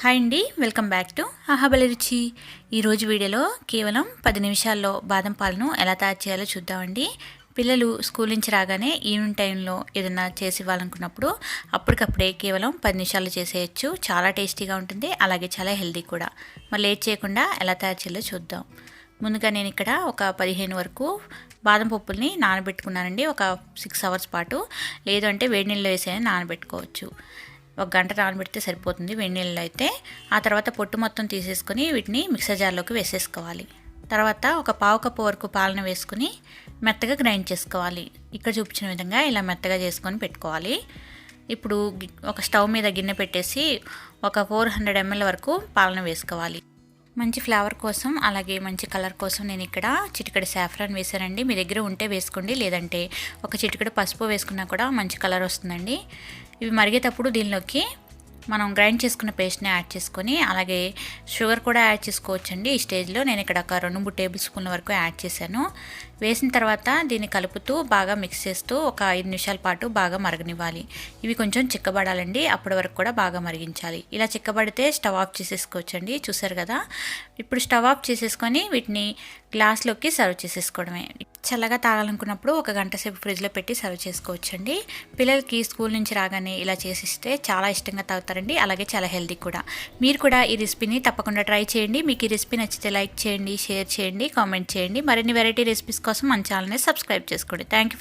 Hi అండి, welcome back to ఆహాబలి రుచి. ఈరోజు వీడియోలో కేవలం 10 నిమిషాల్లో బాదం పాలను ఎలా తయారు చేయాలో చూద్దామండి. పిల్లలు స్కూల్ నుంచి రాగానే ఈవినింగ్ టైంలో ఏదైనా చేసి ఇవ్వాలనుకున్నప్పుడు అప్పటికప్పుడే కేవలం 10 నిమిషాలు చేసేయచ్చు. చాలా టేస్టీగా ఉంటుంది, అలాగే చాలా హెల్తీ కూడా. మరి లేట్ చేయకుండా ఎలా తయారు చేయాలో చూద్దాం. ముందుగా నేను ఇక్కడ ఒక 15 వరకు బాదం పప్పుల్ని నానబెట్టుకున్నానండి. ఒక 6 అవర్స్ పాటు, లేదు అంటే వేడి నీళ్ళలో వేసి నానబెట్టుకోవచ్చు. ఒక గంట నానబెడితే సరిపోతుంది వేడి నీళ్ళలో అయితే. ఆ తర్వాత పొట్టు మొత్తం తీసేసుకొని వీటిని మిక్సర్ జార్లోకి వేసేసుకోవాలి. తర్వాత ఒక పావు కప్పు వరకు పాలను వేసుకుని మెత్తగా గ్రైండ్ చేసుకోవాలి. ఇక్కడ చూపించిన విధంగా ఇలా మెత్తగా చేసుకొని పెట్టుకోవాలి. ఇప్పుడు ఒక స్టవ్ మీద గిన్నె పెట్టేసి ఒక 400 ml వరకు పాలను వేసుకోవాలి. మంచి ఫ్లేవర్ కోసం, అలాగే మంచి కలర్ కోసం నేను ఇక్కడ చిటికెడు సాఫ్రాన్ వేసానండి. మీ దగ్గర ఉంటే వేసుకోండి, లేదంటే ఒక చిటికెడు పసుపు వేసుకున్నా కూడా మంచి కలర్ వస్తుందండి. ఇవి మరిగేటప్పుడు దీనిలోకి మనం గ్రైండ్ చేసుకున్న పేస్ట్ని యాడ్ చేసుకొని, అలాగే షుగర్ కూడా యాడ్ చేసుకోవచ్చండి. ఈ స్టేజ్లో నేను ఇక్కడ ఒక 2-3 టేబుల్ స్పూన్ల వరకు యాడ్ చేశాను. వేసిన తర్వాత దీన్ని కలుపుతూ బాగా మిక్స్ చేస్తూ ఒక 5 నిమిషాల పాటు బాగా మరగనివ్వాలి. ఇవి కొంచెం చిక్కబడాలండి, అప్పటి వరకు కూడా బాగా మరిగించాలి. ఇలా చిక్కబడితే స్టవ్ ఆఫ్ చేసేసుకోవచ్చండి. చూసారు కదా, ఇప్పుడు స్టవ్ ఆఫ్ చేసేసుకొని వీటిని గ్లాస్లోకి సర్వ్ చేసేసుకోవడమే. చల్లగా తాగాలనుకున్నప్పుడు ఒక గంట సేపు ఫ్రిడ్జ్లో పెట్టి సర్వ్ చేసుకోవచ్చండి. పిల్లలకి స్కూల్ నుంచి రాగానే ఇలా చేసిస్తే చాలా ఇష్టంగా తాగుతారండి, అలాగే చాలా హెల్తీ కూడా. మీరు కూడా ఈ రెసిపీని తప్పకుండా ట్రై చేయండి. మీకు ఈ రెసిపీ నచ్చితే లైక్ చేయండి, షేర్ చేయండి, కామెంట్ చేయండి. మరిన్ని వెరైటీ రెసిపీస్ కోసం మన ఛానల్ని సబ్స్క్రైబ్ చేసుకోండి. Thank you.